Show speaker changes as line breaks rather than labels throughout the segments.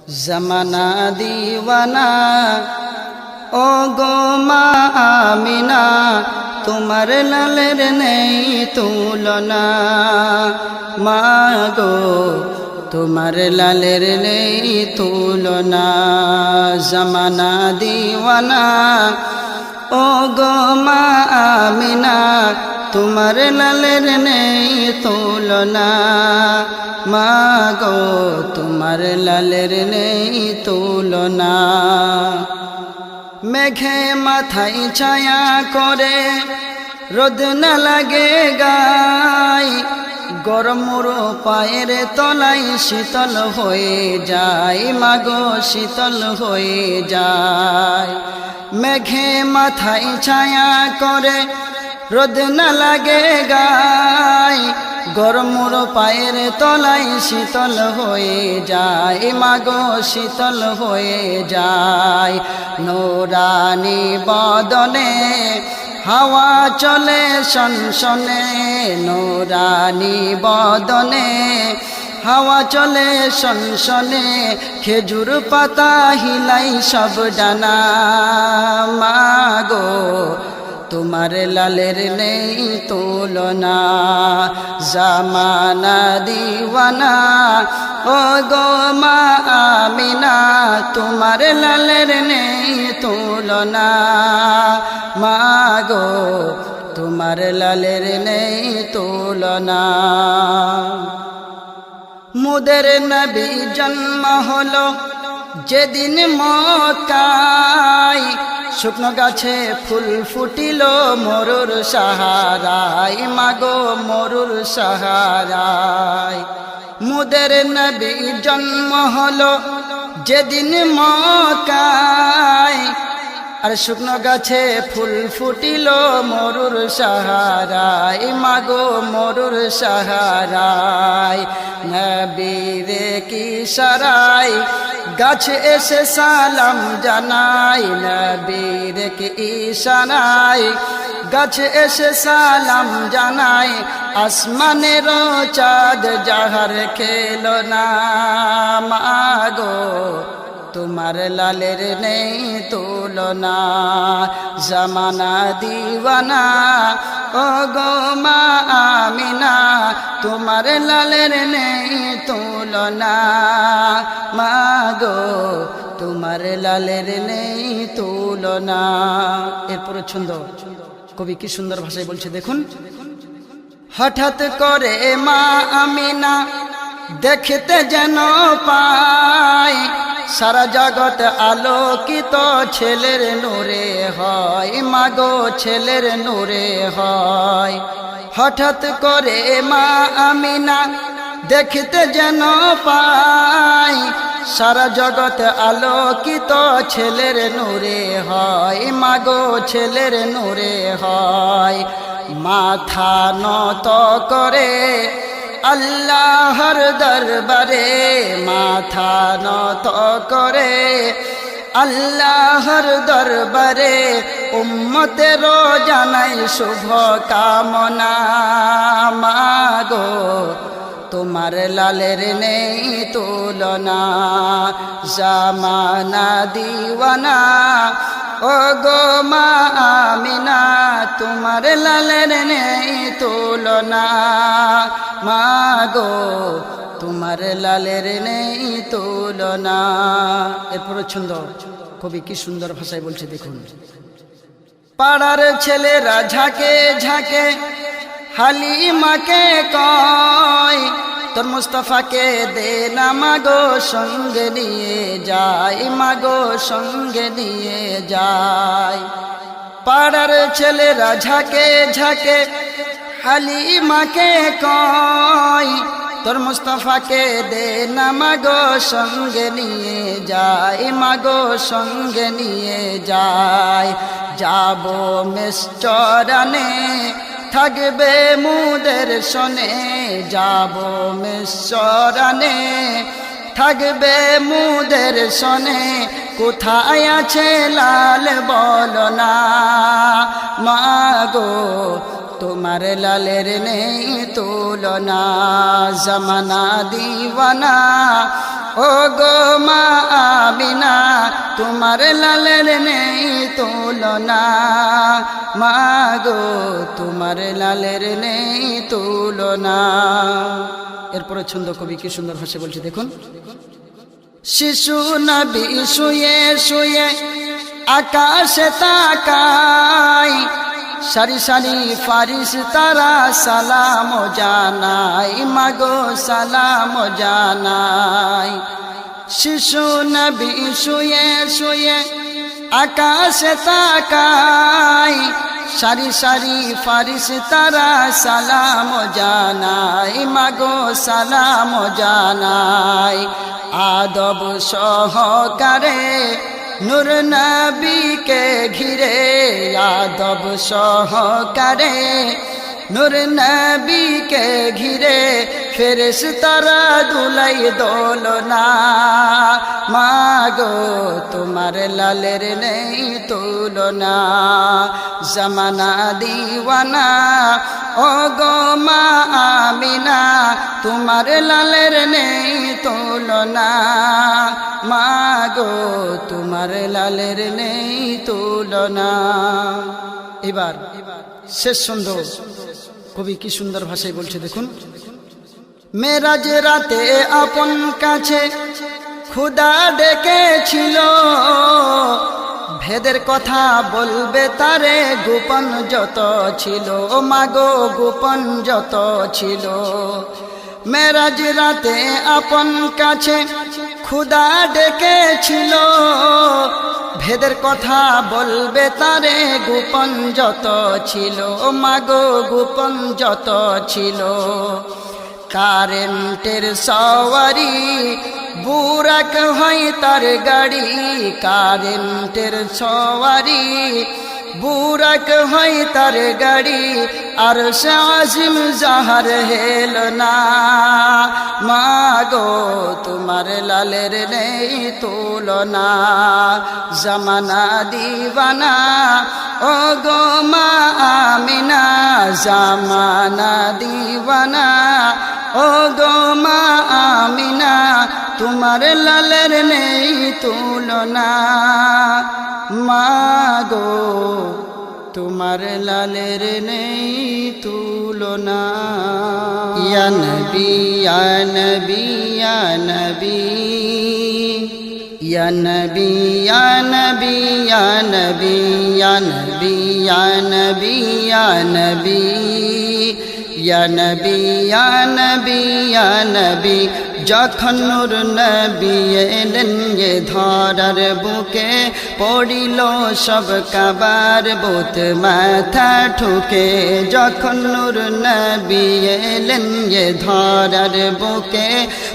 জমানা দিওয়ানা ও গো মা আমিনা তোমার লালের নেই তুলনা মা গো তোমার লালের নেই তুলনা জমানা দিওয়ানা ও গো মা আমিনা তোমার লালের নেই তুলনা মা গো তোমার লালের নেই তুলনা মেঘে মাথায় ছায়া করে রোদ না লাগে গায় গরমর পায়ের তলায় শীতল হয়ে যায় মাগো শীতল হয়ে যায় মেঘে মাথায় ছায়া করে রোদ না লাগে গায় গরমর পায়ের তলায় শীতল হয়ে যায় মাগো শীতল হয়ে যায় নোরানি বদনে হাওয়া চলে সনসনে নোরানি বদনে হাওয়া চলে সনসনে খেজুর পাতা হিলাই সব ডানা মাগো তোমার লালের নেই তুলনা জামানা দিওয়ানা ও গো মা আমিনা তোমার লালের নেই তুলনা মা গো তোমার লালের নেই তুলনা মুদের নবী জন্ম হলো যেদিন মক্কায় শুকনো গাছে ফুল ফুটিল মরুর সাহারায় মাগো মরুর সাহারায় মুদের নবী জন্ম হলো যেদিন মক্কায় আর শুকনো গাছে ফুল ফুটিল মরুর সাহারায় মাগো মরুর সাহারায় নবীরে কি সারায় গাছ এসে সালাম জানাই নবীর কি ইশারায় গাছ এসে সালাম জানাই আসমানের চাঁদ জাহার খেলো না মাগো তোমার লালের নেই তুলনা জামানা দিওয়ানা ও গো মা আমিনা তোমার লালের নেই তুলনা মা গো তোমার লালের নেই তুলনা এরপর ছন্দ কবি কি সুন্দর ভাষায় বলছে দেখুন হঠাৎ করে মা আমিনা দেখতে যেন পায় সারা জগৎ আলোকিত ছেলের নূরে হয় মাগো ছেলের নূরে হয় হঠাৎ করে মা আমিনা দেখতে যেন পায় সারা জগৎ আলোকিত ছেলের নূরে হয় মাগো ছেলের নূরে হয় মাথা নত করে আল্লাহর দরবারে মাথা নত করে আল্লাহর দরবারে উম্মতের জানাই শুভ কামনা মাগো তোমার লালের নেই তুলনা জামানা দিওয়ানা ও গো মা আমিনা তোমার লালের নেই তুলনা মাগো তোমার লালের নেই তুলনা এরপর ছন্দ কবি কি সুন্দর ভাষায় বলছে দেখুন পাড়ার ছেলেরা ঝাঁকে ঝাঁকে হালিমাকে কয় তোর মুস্তাফাকে দে না মাগো সঙ্গে নিয়ে যায় মাগো সঙ্গে নিয়ে যায় পাড়ার ছেলেরা ঝাঁকে ঝাঁকে হালিমাকে কয় তোর মুস্তাফাকে দে না মাগো সঙ্গে নিয়ে যায় মাগো সঙ্গে নিয়ে যায় যাবো মেসচরানে থাকবে মুদের শোনে যাবো মেসচরানে থাকবে মুদের শোনে কোথায় আছে লাল বলো না মাগো তোমার লালের নেই তুলনা জামানা দিওয়ানা ও গো মা আমিনা তোমার লালের নেই তুলনা মা গো তোমার লালের নেই তুলনা এরপরে ছন্দ কবি কি সুন্দর ভাষায় বলছে দেখুন শিশু নবী শুয়ে শুয়ে আকাশে তাকায় সারি সারি ফারিস্তারা সালাম জানাই মাগো সালাম জানাই শিশু নবী শুয়ে শুয়ে আকাশে তাকায় সারি সারি ফারিস্তারা সালাম জানাই মাগো সালাম জানাই আদব সহকারে নূর নবীকে ঘিরে আদব সহকারে নূর নবীকে ঘিরে ফেরেশতারা দুলাই দোলনা মাগো তোমার লালের নেই তুলনা জামানা দিওয়ানা ও গো মা আমিনা তোমার লালের নেই তুলনা মাগো তোমার লালের নেই তুলনা এবার শেষ ছন্দ কবি কি সুন্দর ভাষায় বলছে দেখুন মেরাজ রাতে আপন কাছে খুদা ডেকেছিল ভেদের কথা বলবে তারে গোপন যত ছিল মাগো গোপন যত ছিল মেরাজ রাতে আপন কাছে খুদা ডেকেছিল ভেদের কথা বলবে তারে গোপন যত ছিল মাগো গোপন যত ছিল কারেন্টের সওয়ারি বুরাক হয় তার গাড়ি কারেন্টের সওয়ারি বুরাক হয় তার গাড়ি আর শাজিম জাহার হেল না মাগো তোমার লালের নেই তুলনা জামানা দিওয়ানা ও গো মা আমিনা জামানা দিওয়ানা ও গো মা আমিনা তোমার লালের নেই তুলনা মাগো তোমার লালের নেই তুলনা ইয়া নবী ইয়া নবী ইয়া নবী ইয়া নবী ইয়া নবী ইয়া নবী ইয়া নবী ইয়া নবী ইয়া নবী ইয়া নবী ইয়া নবী ইয়া নবী যখন নূর নবী এলেন এ ধরার বুকে পড়িল সব কাবার বুত মাথা ঠুকে যখন নূর নবী এলেন এ ধরার বুকে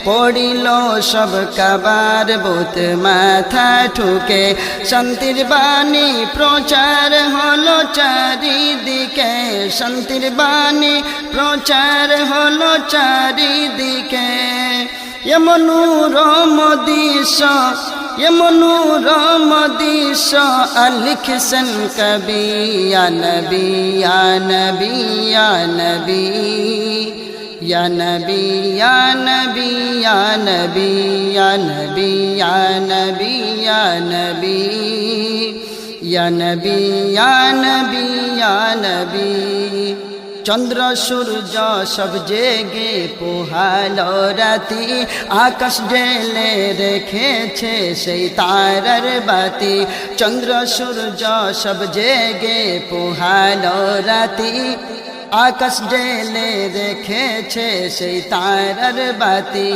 পড়িল সব কাবার বুত মাথা ঠুকে শান্তির বাণী প্রচার হলো চারিদিকে শান্তির বাণী প্রচার হলো চারিদিকে এমনুরম দৃশ্য লিখছেন কবি ইয়া নবী ইয়া নবী ইয়া নবী ইয়া নবী ইয়া নবী ইয়া নবী ইয়া নবী ইয়া নবী ইয়া নবী ইয়া নবী ইয়া নবী ইয়া নবী চন্দ্র সূর্য সব জেগে পোহালো রাতি আকাশ ঢেলে রেখেছে সেই তারার বাতি চন্দ্র সূর্য সব জেগে পোহালো রাতি আকাশ ঢেলে রেখেছে সেই তারার বাতি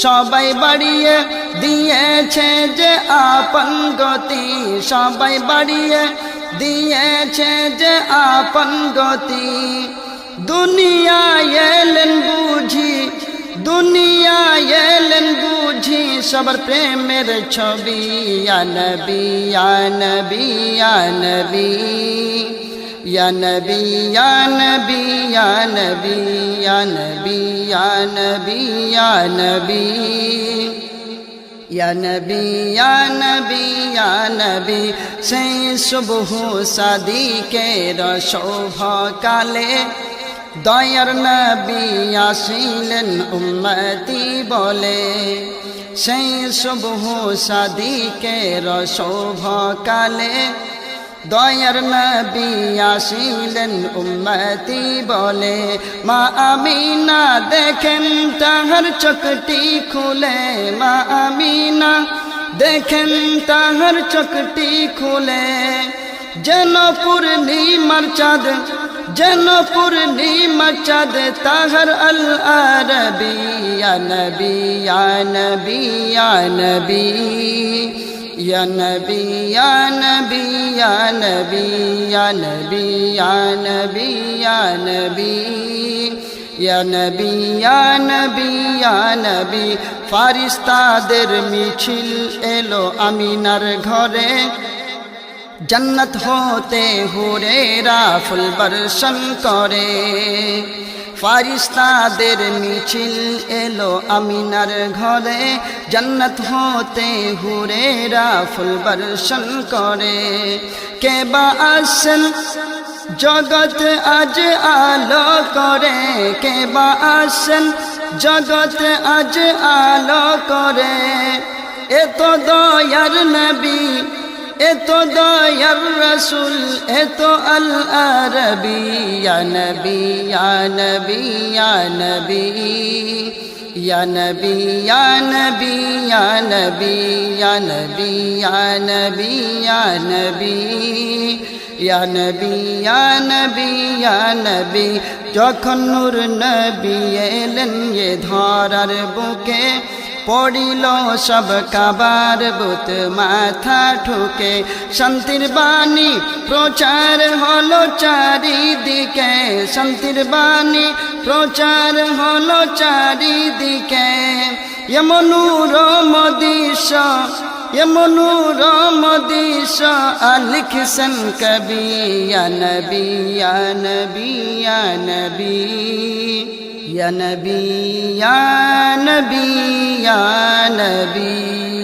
সবাই বাড়িয়ে দিয়েছে যে আপন গতি সবাই বাড়িয়ে দিয়েছে যে আপন গতি দুনিয়ায় এলেন বুঝি সবার প্রেমের ছবি ইয়া নবী ইয়া নবী ইয়া নবী ইয়া নবী ইয়া নবী ইয়া নবী ইয়া নবী ইয়া নবী ইয়া নবী ইয়া নবী ইয়া নবী ইয়া নবী সেই শুভ সাদিকের শোভা কালে দয়ার নবী আসিলেন উম্মতি বলে সেই শুভ সাদিকের শোভকালে দয়ার নবী আসিলেন উম্মতি বলে মা আমিনা দেখেন তাহার চোখটি খুলে মা আমিনা দেখেন তাহার চোখটি খুলে যেন পূর্ণিমার চাঁদ যেন পূর্ণিমার চাঁদ তাহার আল আরবি ইয়া নবী ইয়া নবী ইয়া নবী ইয়া নবী ইয়া নবী ইয়া নবী ইয়া নবী ইয়া নবী ইয়া নবী ইয়া নবী ইয়া নবী ইয়া নবী ফারিস্তাদের মিছিল এলো আমিনার ঘরে जन्नत होते हुरेरा फुल बर्षण करे फारिस्ताদের মিছিল এলো আমিনার ঘরে जन्नत होते हुरेरा फुल बर्षण करे কে বা আসেন জগৎ আজ আলো করে কে বা আসেন জগৎ আজ আলো করে এত দয়ার নবী এত দয়ার রসুল এত আল আরবি ইয়া নবী ইয়া নবী ইয়া নবী ইয়া নবী ইয়া নবী ইয়া নবী ইয়া নবী ইয়া নবী ইয়া নবী ইয়া নবী ইয়া নবী ইয়া নবী যখন নূর নবী এলেন এ ধরার বুকে পড়িল সব কাবার বুত মাথা ঠুকে শান্তির বাণী প্রচার হলো চারিদিকে শান্তির বাণী প্রচার হলো চারিদিকে এমনুরম দৃশ্য এমনুরম দৃশ্য লিখছেন কবি ইয়া নবী ইয়া নবী ইয়া নবী या नबी या नबी या नबी